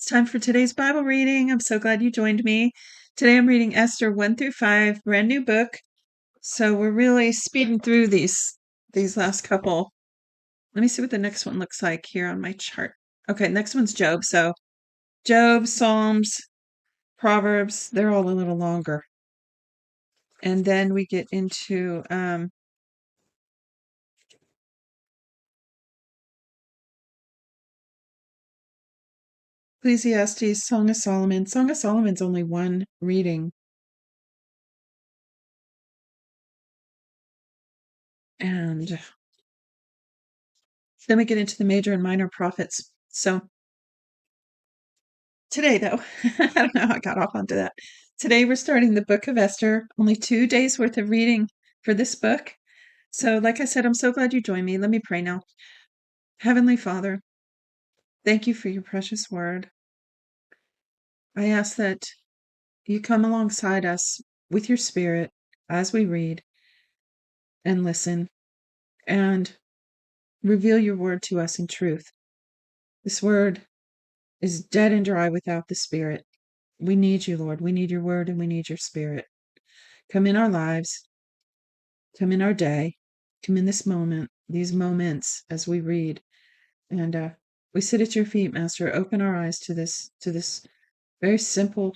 It's time for today's Bible reading. I'm so glad you joined me. Today I'm reading Esther 1 through 5, brand new book. So we're really speeding through these last couple. Let me see what the next one looks like here on my chart. Okay, next one's Job. So Job, Psalms, Proverbs, they're all a little longer. And then we get into Ecclesiastes, Song of Solomon. Song of Solomon's only one reading. And then we get into the major and minor prophets. So today, though, I don't know how I got off onto that. Today we're starting the book of Esther. Only 2 days worth of reading for this book. So, like I said, I'm so glad you joined me. Let me pray now. Heavenly Father, thank you for your precious word. I ask that you come alongside us with your spirit as we read and listen and reveal your word to us in truth. This word is dead and dry without the spirit. We need you, Lord. We need your word and we need your spirit. Come in our lives. Come in our day. Come in this moment, these moments as we read. And we sit at your feet, Master. Open our eyes to this very simple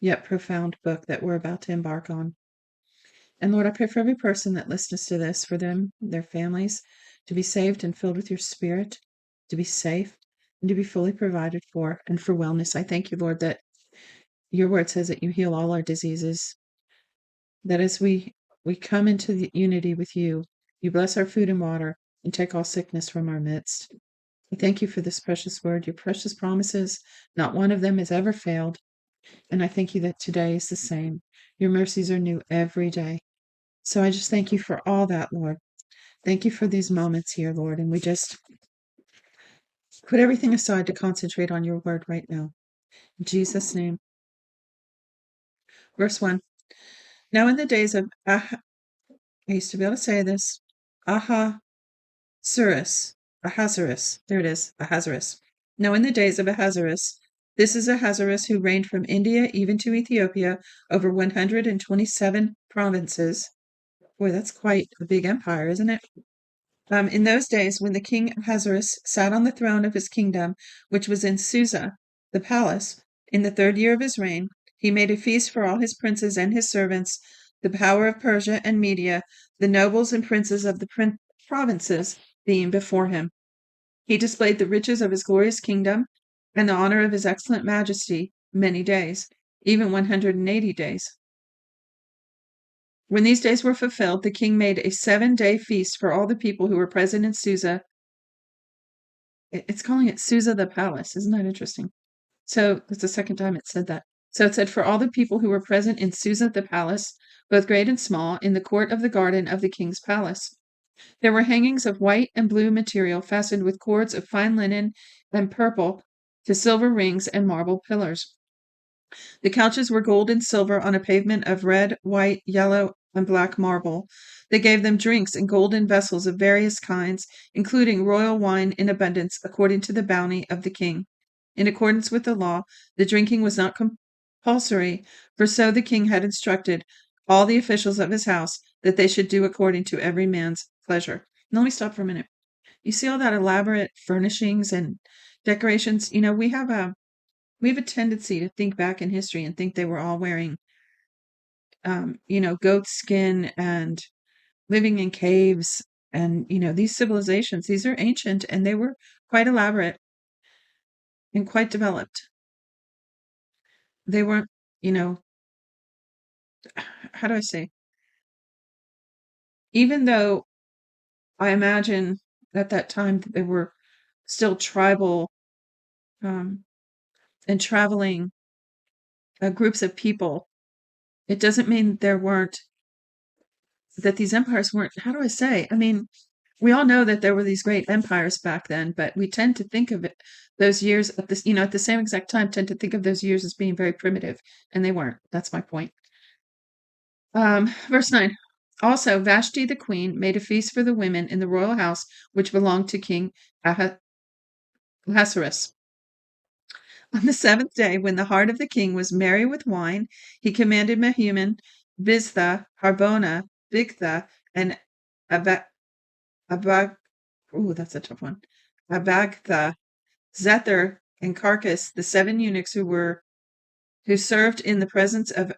yet profound book that we're about to embark on. And Lord, I pray for every person that listens to this, for them, their families, to be saved and filled with your spirit, to be safe, and to be fully provided for, and for wellness. I thank you, Lord, that your word says that you heal all our diseases, that as we come into the unity with you, you bless our food and water and take all sickness from our midst. I thank you for this precious word, your precious promises. Not one of them has ever failed. And I thank you that today is the same. Your mercies are new every day. So I just thank you for all that, Lord. Thank you for these moments here, Lord. And we just put everything aside to concentrate on your word right now. In Jesus' name. Verse 1. Now in the days of I used to be able to say this, Ahasuerus. There it is, Ahasuerus. Now in the days of Ahasuerus, this is Ahasuerus who reigned from India even to Ethiopia over 127 provinces. Boy, that's quite a big empire, isn't it? In those days, when the king Ahasuerus sat on the throne of his kingdom, which was in Susa, the palace, in the 3rd year of his reign, he made a feast for all his princes and his servants, the power of Persia and Media, the nobles and princes of the provinces being before him. He displayed the riches of his glorious kingdom and the honor of his excellent majesty many days, even 180 days. When these days were fulfilled, the king made a 7-day feast for all the people who were present in Susa. It's calling it Susa the palace. Isn't that interesting? So that's the second time it said that. So it said, for all the people who were present in Susa the palace, both great and small, in the court of the garden of the king's palace. There were hangings of white and blue material fastened with cords of fine linen and purple to silver rings and marble pillars. The couches were gold and silver on a pavement of red, white, yellow, and black marble. They gave them drinks in golden vessels of various kinds, including royal wine in abundance, according to the bounty of the king. In accordance with the law, the drinking was not compulsory, for so the king had instructed all the officials of his house that they should do according to every man's pleasure. Now, let me stop for a minute. You see all that elaborate furnishings and decorations? We have a tendency to think back in history and think they were all wearing, goat skin and living in caves. And, these civilizations, these are ancient and they were quite elaborate and quite developed. They weren't, how do I say? Even though I imagine at that time that they were still tribal and traveling groups of people, it doesn't mean that these empires weren't, how do I say? I mean, we all know that there were these great empires back then, but we tend to think of those years at the same exact time, tend to think of those years as being very primitive, and they weren't. That's my point. Verse 9. Also, Vashti the queen made a feast for the women in the royal house, which belonged to King Ahasuerus. On the 7th day, when the heart of the king was merry with wine, he commanded Mehuman, B.Th, Harbona, B.Th, and Abag, that's a tough one, Abagtha, Zethar, and Carcass, the 7 eunuchs who served in the presence of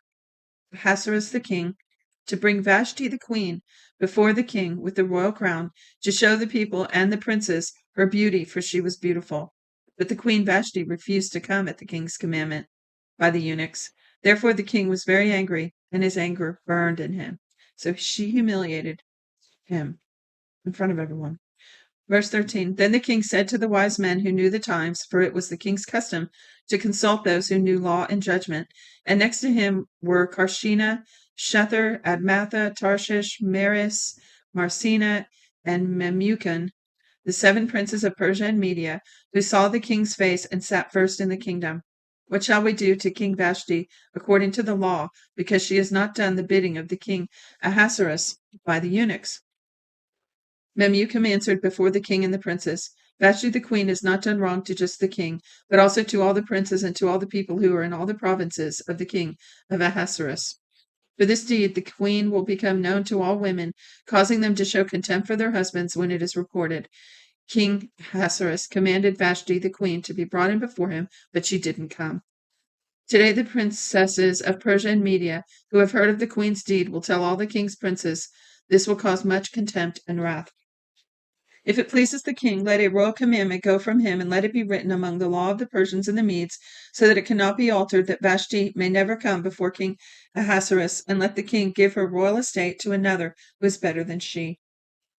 Ahasuerus the king, to bring Vashti the queen before the king with the royal crown, to show the people and the princes her beauty, for she was beautiful. But the queen Vashti refused to come at the king's commandment by the eunuchs. Therefore the king was very angry, and his anger burned in him. So she humiliated him in front of everyone. Verse 13. Then the king said to the wise men who knew the times, for it was the king's custom to consult those who knew law and judgment, and next to him were Karshina, Shethar, Admatha, Tarshish, Meres, Marsina, and Memucan, the 7 princes of Persia and Media, who saw the king's face and sat first in the kingdom. What shall we do to King Vashti according to the law, because she has not done the bidding of the king Ahasuerus by the eunuchs? Memucan answered before the king and the princes, Vashti the queen has not done wrong to just the king, but also to all the princes and to all the people who are in all the provinces of the king of Ahasuerus. For this deed the queen will become known to all women, causing them to show contempt for their husbands when it is reported. King Ahasuerus commanded Vashti the queen to be brought in before him, but she didn't come. Today the princesses of Persia and Media, who have heard of the queen's deed, will tell all the king's princes. This will cause much contempt and wrath. If it pleases the king, let a royal commandment go from him, and let it be written among the law of the Persians and the Medes, so that it cannot be altered, that Vashti may never come before King Ahasuerus, and let the king give her royal estate to another who is better than she.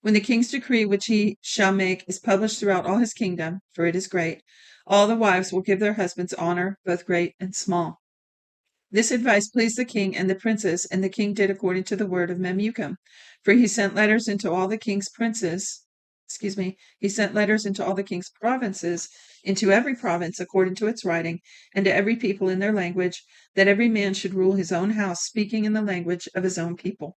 When the king's decree which he shall make is published throughout all his kingdom, for it is great, all the wives will give their husbands honor, both great and small. This advice pleased the king and the princes, and the king did according to the word of Memucan, for he sent letters into all the king's he sent letters into all the king's provinces, into every province according to its writing, and to every people in their language, that every man should rule his own house, speaking in the language of his own people.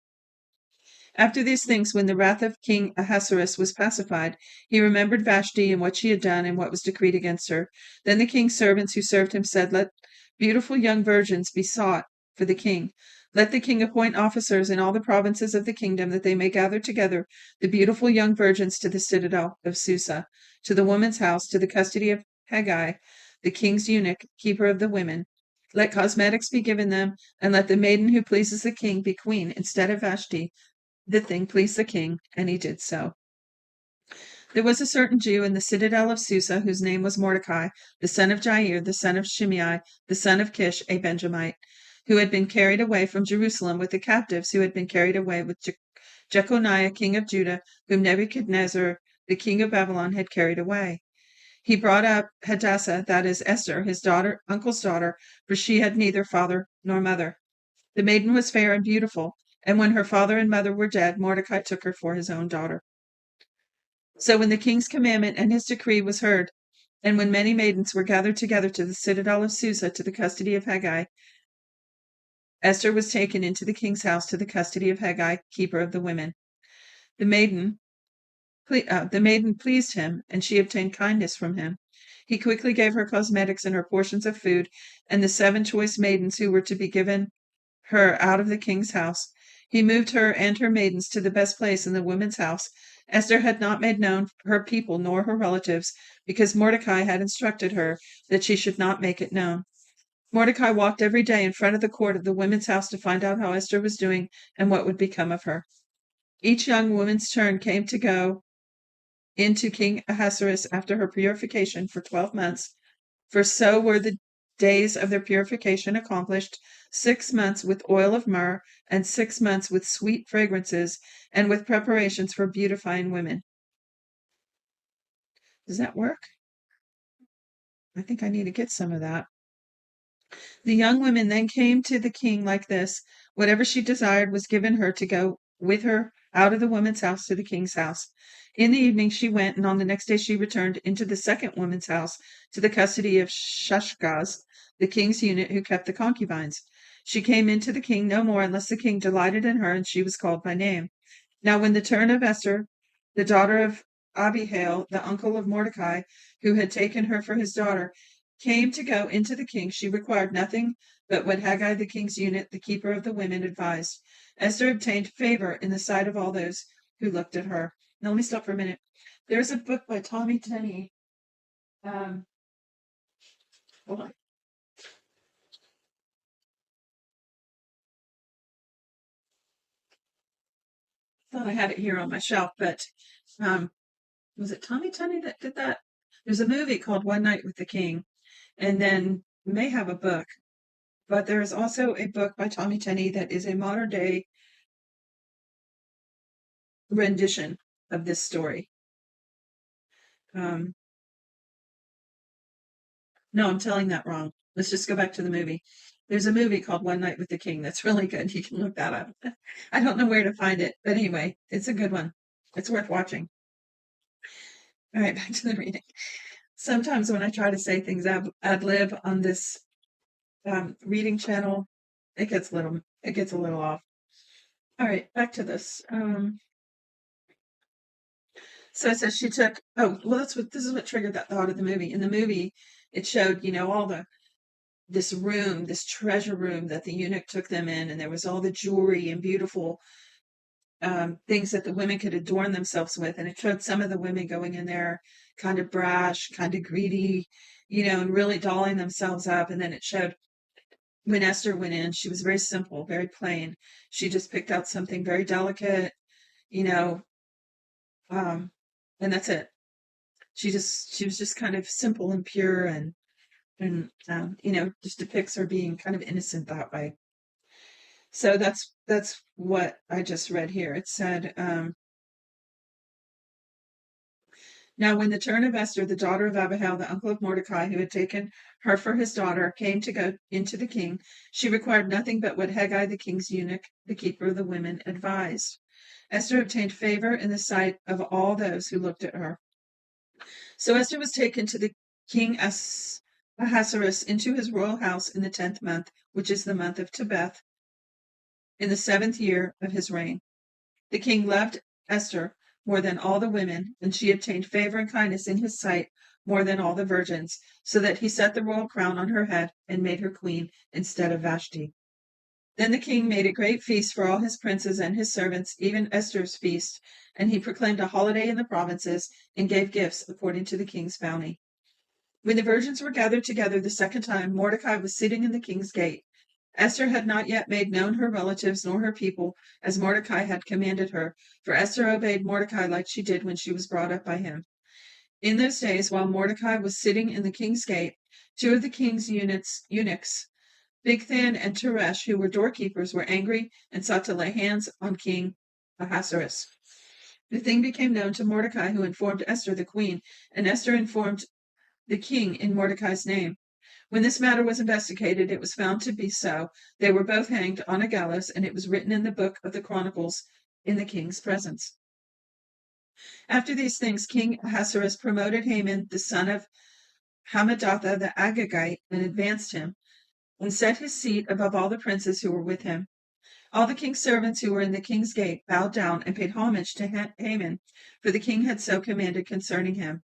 After these things, when the wrath of King Ahasuerus was pacified, he remembered Vashti and what she had done and what was decreed against her. Then the king's servants who served him said, Let beautiful young virgins be sought for the king. Let the king appoint officers in all the provinces of the kingdom, that they may gather together the beautiful young virgins to the citadel of Susa, to the woman's house, to the custody of Haggai, the king's eunuch, keeper of the women. Let cosmetics be given them, and let the maiden who pleases the king be queen instead of Vashti. The thing pleased the king, and he did so. There was a certain Jew in the citadel of Susa, whose name was Mordecai, the son of Jair, the son of Shimei, the son of Kish, a Benjamite, who had been carried away from Jerusalem with the captives who had been carried away with Jeconiah, king of Judah, whom Nebuchadnezzar, the king of Babylon, had carried away. He brought up Hadassah, that is Esther, his uncle's daughter, for she had neither father nor mother. The maiden was fair and beautiful, and when her father and mother were dead, Mordecai took her for his own daughter. So when the king's commandment and his decree was heard, and when many maidens were gathered together to the citadel of Susa to the custody of Haggai, Esther was taken into the king's house to the custody of Haggai, keeper of the women. The maiden pleased him, and she obtained kindness from him. He quickly gave her cosmetics and her portions of food, and the 7 choice maidens who were to be given her out of the king's house. He moved her and her maidens to the best place in the women's house. Esther had not made known her people nor her relatives, because Mordecai had instructed her that she should not make it known. Mordecai walked every day in front of the court of the women's house to find out how Esther was doing and what would become of her. Each young woman's turn came to go into King Ahasuerus after her purification for 12 months, for so were the days of their purification accomplished, 6 months with oil of myrrh, and 6 months with sweet fragrances, and with preparations for beautifying women. Does that work? I think I need to get some of that. The young women then came to the king like this. Whatever she desired was given her to go with her out of the woman's house to the king's house. In the evening she went, and on the next day she returned into the second woman's house to the custody of Shashgaz, the king's eunuch who kept the concubines. She came into the king no more unless the king delighted in her, and she was called by name. Now when the turn of Esther, the daughter of Abihail, the uncle of Mordecai, who had taken her for his daughter, came to go into the king, she required nothing but what Haggai, the king's eunuch, the keeper of the women, advised. Esther obtained favor in the sight of all those who looked at her. Now, let me stop for a minute. There's a book by Tommy Tenney. Hold on. Thought I had it here on my shelf, but was it Tommy Tenney that did that? There's a movie called One Night with the King, and then may have a book, but there is also a book by Tommy Tenney that is a modern day rendition of this story. No, I'm telling that wrong. Let's just go back to the movie. There's a movie called One Night with the King that's really good. You can look that up. I don't know where to find it, but anyway, it's a good one. It's worth watching. All right, back to the reading. Sometimes when I try to say things ad lib on this reading channel, it gets a little off. All right, back to this. So it says she took. Oh, well, this is what triggered that thought of the movie. In the movie, it showed all this room, this treasure room that the eunuch took them in, and there was all the jewelry and beautiful things that the women could adorn themselves with. And it showed some of the women going in there kind of brash, kind of greedy, and really dolling themselves up. And then it showed when Esther went in, she was very simple, very plain. She just picked out something very delicate, and that's it. She was just kind of simple and pure, and just depicts her being kind of innocent that way. So that's what I just read here. It said, now when the turn of Esther, the daughter of Abihail, the uncle of Mordecai, who had taken her for his daughter, came to go into the king, she required nothing but what Haggai, the king's eunuch, the keeper of the women, advised. Esther obtained favor in the sight of all those who looked at her. So Esther was taken to the king Ahasuerus into his royal house in the 10th month, which is the month of B.Th, in the 7th year of his reign. The king loved Esther more than all the women, and she obtained favor and kindness in his sight more than all the virgins, so that he set the royal crown on her head and made her queen instead of Vashti. Then the king made a great feast for all his princes and his servants, even Esther's feast, and he proclaimed a holiday in the provinces and gave gifts according to the king's bounty. When the virgins were gathered together the second time, Mordecai was sitting in the king's gate. Esther had not yet made known her relatives nor her people, as Mordecai had commanded her, for Esther obeyed Mordecai like she did when she was brought up by him. In those days, while Mordecai was sitting in the king's gate, two of the king's eunuchs, B.Th and Teresh, who were doorkeepers, were angry and sought to lay hands on King Ahasuerus. The thing became known to Mordecai, who informed Esther the queen, and Esther informed the king in Mordecai's name. When this matter was investigated, it was found to be so. They were both hanged on a gallows, and it was written in the book of the Chronicles in the king's presence. After these things, King Ahasuerus promoted Haman, the son of Hammedatha the Agagite, and advanced him, and set his seat above all the princes who were with him. All the king's servants who were in the king's gate bowed down and paid homage to Haman, for the king had so commanded concerning him.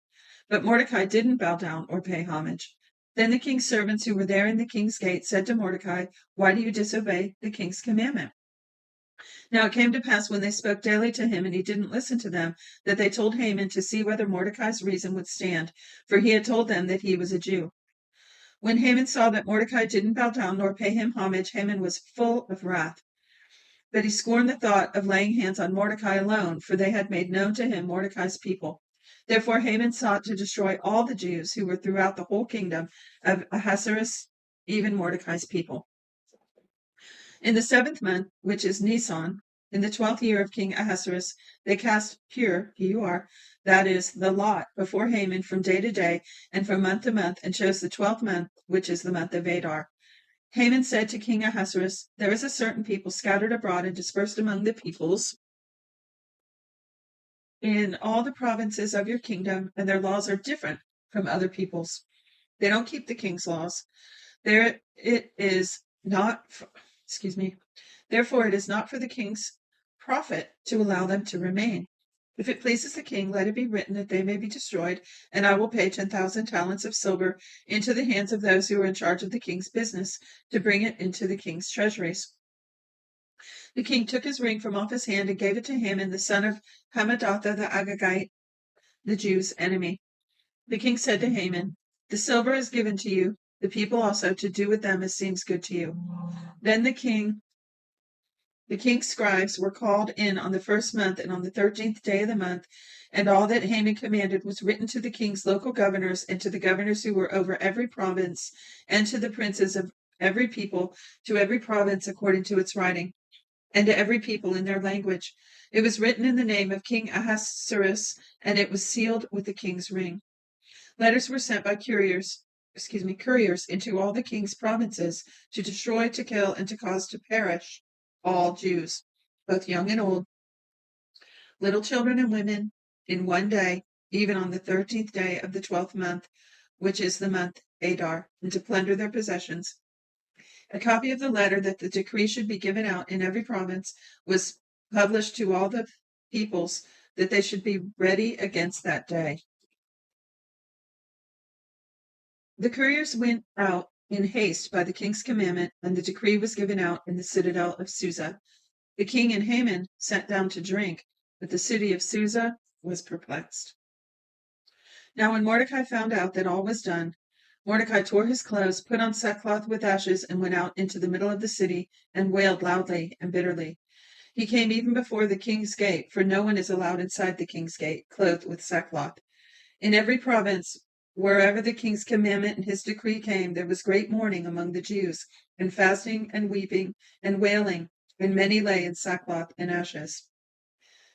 But Mordecai didn't bow down or pay homage. Then the king's servants who were there in the king's gate said to Mordecai, "Why do you disobey the king's commandment?" Now it came to pass when they spoke daily to him and he didn't listen to them, that they told Haman to see whether Mordecai's reason would stand, for he had told them that he was a Jew. When Haman saw that Mordecai didn't bow down nor pay him homage, Haman was full of wrath. But he scorned the thought of laying hands on Mordecai alone, for they had made known to him Mordecai's people. Therefore Haman sought to destroy all the Jews who were throughout the whole kingdom of Ahasuerus, even Mordecai's people. In the 7th month, which is Nisan, in the 12th year of King Ahasuerus, they cast Pur, that is, the lot, before Haman from day to day and from month to month, and chose the 12th month, which is the month of Adar. Haman said to King Ahasuerus, "There is a certain people scattered abroad and dispersed among the peoples in all the provinces of your kingdom, and their laws are different from other peoples. They don't keep the king's laws. Therefore, it is not for the king's profit to allow them to remain. If it pleases the king, let it be written that they may be destroyed, and I will pay 10,000 talents of silver into the hands of those who are in charge of the king's business to bring it into the king's treasuries." The king took his ring from off his hand and gave it to Haman, the son of Hammedatha the Agagite, the Jews' enemy. The king said to Haman, "The silver is given to you, the people also, to do with them as seems good to you." Then the king's scribes were called in on the first month and on the 13th day of the month, and all that Haman commanded was written to the king's local governors and to the governors who were over every province and to the princes of every people, to every province according to its writing, and to every people in their language. It was written in the name of King Ahasuerus, and it was sealed with the king's ring. Letters were sent by couriers into all the king's provinces to destroy, to kill, and to cause to perish all Jews, both young and old, little children and women, in one day, even on the 13th day of the 12th month, which is the month Adar, and to plunder their possessions. A copy of the letter that the decree should be given out in every province was published to all the peoples, that they should be ready against that day. The couriers went out in haste by the king's commandment, and the decree was given out in the citadel of Susa. The king and Haman sat down to drink, but the city of Susa was perplexed. Now when Mordecai found out that all was done, Mordecai tore his clothes, put on sackcloth with ashes, and went out into the middle of the city and wailed loudly and bitterly. He came even before the king's gate, for no one is allowed inside the king's gate, clothed with sackcloth. In every province, wherever the king's commandment and his decree came, there was great mourning among the Jews, and fasting and weeping and wailing, and many lay in sackcloth and ashes.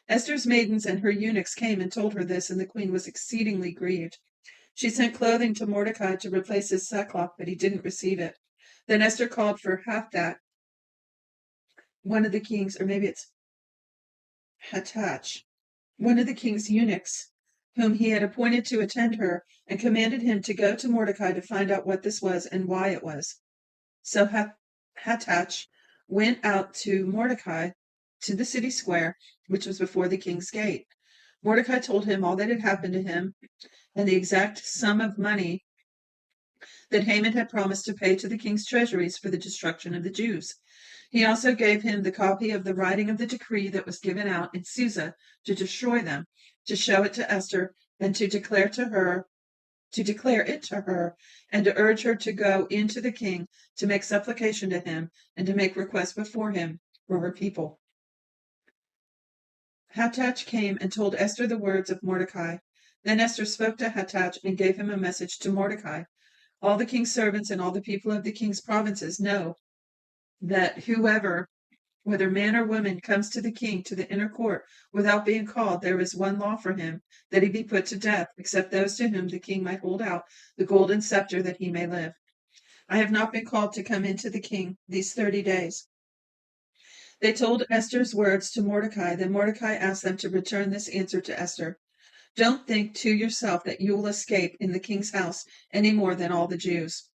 Esther's maidens and her eunuchs came and told her this, and the queen was exceedingly grieved. She sent clothing to Mordecai to replace his sackcloth, but he didn't receive it. Then Esther called for Hatach, one of the king's, or maybe it's Hatach, one of the king's eunuchs, whom he had appointed to attend her, and commanded him to go to Mordecai to find out what this was and why it was. So Hatach went out to Mordecai to the city square, which was before the king's gate. Mordecai told him all that had happened to him and the exact sum of money that Haman had promised to pay to the king's treasuries for the destruction of the Jews. He also gave him the copy of the writing of the decree that was given out in Susa to destroy them, to show it to Esther, and to declare it to her, and to urge her to go in to the king, to make supplication to him, and to make request before him for her people. Hatach came and told Esther the words of Mordecai. Then Esther spoke to Hatach and gave him a message to Mordecai. All the king's servants and all the people of the king's provinces know that whoever, whether man or woman, comes to the king to the inner court without being called, there is one law for him, that he be put to death, except those to whom the king might hold out the golden scepter that he may live. I have not been called to come into the king these 30 days. They told Esther's words to Mordecai. Then Mordecai asked them to return this answer to Esther. Don't think to yourself that you will escape in the king's house any more than all the Jews.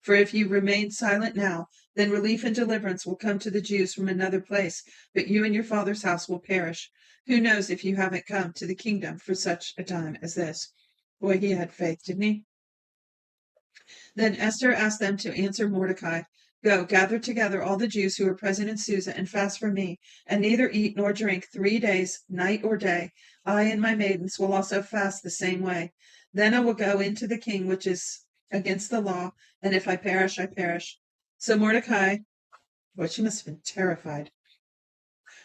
For if you remain silent now, then relief and deliverance will come to the Jews from another place, but you and your father's house will perish. Who knows if you haven't come to the kingdom for such a time as this? Boy, he had faith, didn't he? Then Esther asked them to answer Mordecai, Go, gather together all the Jews who are present in Susa, and fast for me, and neither eat nor drink 3 days, night or day. I and my maidens will also fast the same way. Then I will go into the king, which is against the law, and if I perish, I perish. So Mordecai, boy, she must have been terrified.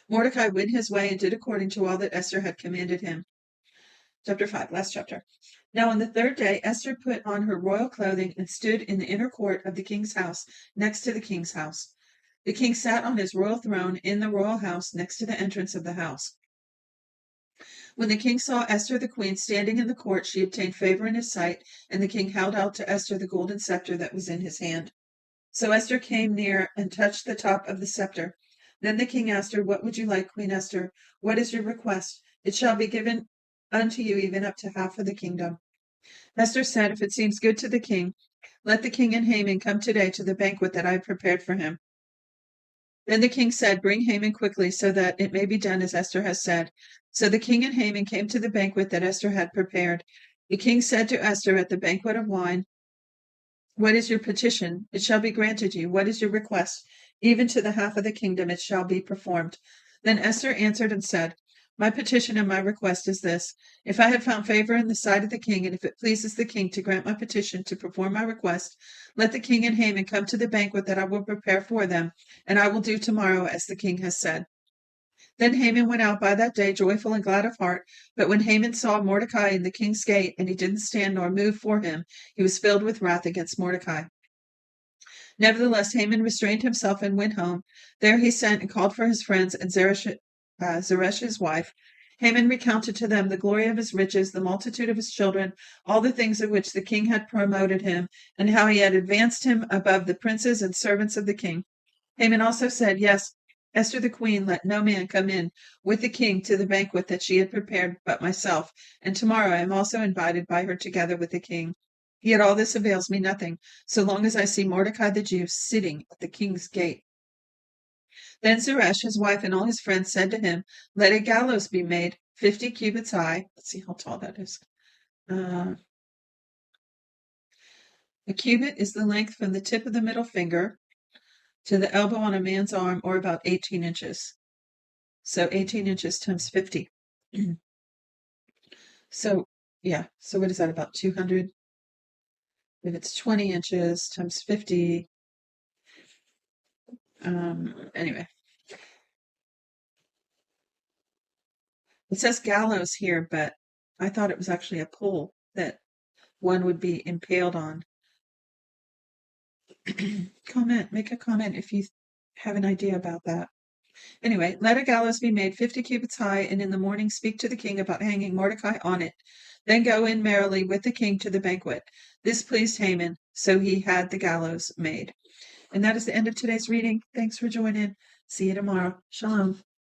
Mordecai went his way and did according to all that Esther had commanded him. Chapter 5, last chapter. Now on the 3rd day, Esther put on her royal clothing and stood in the inner court of the king's house, next to the king's house. The king sat on his royal throne in the royal house, next to the entrance of the house. When the king saw Esther the queen standing in the court, she obtained favor in his sight, and the king held out to Esther the golden scepter that was in his hand. So Esther came near and touched the top of the scepter. Then the king asked her, What would you like, Queen Esther? What is your request? It shall be given unto you even up to half of the kingdom. Esther said, If it seems good to the king, let the king and Haman come today to the banquet that I have prepared for him. Then the king said, "Bring Haman quickly, so that it may be done as Esther has said." So the king and Haman came to the banquet that Esther had prepared. The king said to Esther at the banquet of wine, "What is your petition? It shall be granted you. What is your request? Even to the half of the kingdom it shall be performed." Then Esther answered and said, "My petition and my request is this: if I have found favor in the sight of the king, and if it pleases the king to grant my petition to perform my request, let the king and Haman come to the banquet that I will prepare for them, and I will do tomorrow as the king has said." Then Haman went out by that day joyful and glad of heart. But when Haman saw Mordecai in the king's gate, and he didn't stand nor move for him, he was filled with wrath against Mordecai. Nevertheless, Haman restrained himself and went home. There he sent and called for his friends and Zeresh's wife. Haman recounted to them the glory of his riches, the multitude of his children, all the things of which the king had promoted him, and how he had advanced him above the princes and servants of the king. Haman also said, "Yes, Esther the queen, let no man come in with the king to the banquet that she had prepared but myself, and tomorrow I am also invited by her together with the king. Yet all this avails me nothing, so long as I see Mordecai the Jew sitting at the king's gate." Then Zeresh, his wife, and all his friends said to him, "Let a gallows be made, 50 cubits high." Let's see how tall that is. A cubit is the length from the tip of the middle finger to the elbow on a man's arm, or about 18 inches. So 18 inches times 50. So, yeah. So what is that, about 200? If it's 20 inches times 50. Anyway. It says gallows here, but I thought it was actually a pole that one would be impaled on. Make a comment if you have an idea about that. Anyway, let a gallows be made 50 cubits high, and in the morning speak to the king about hanging Mordecai on it. Then go in merrily with the king to the banquet. This pleased Haman, so he had the gallows made. And that is the end of today's reading. Thanks for joining. See you tomorrow. Shalom.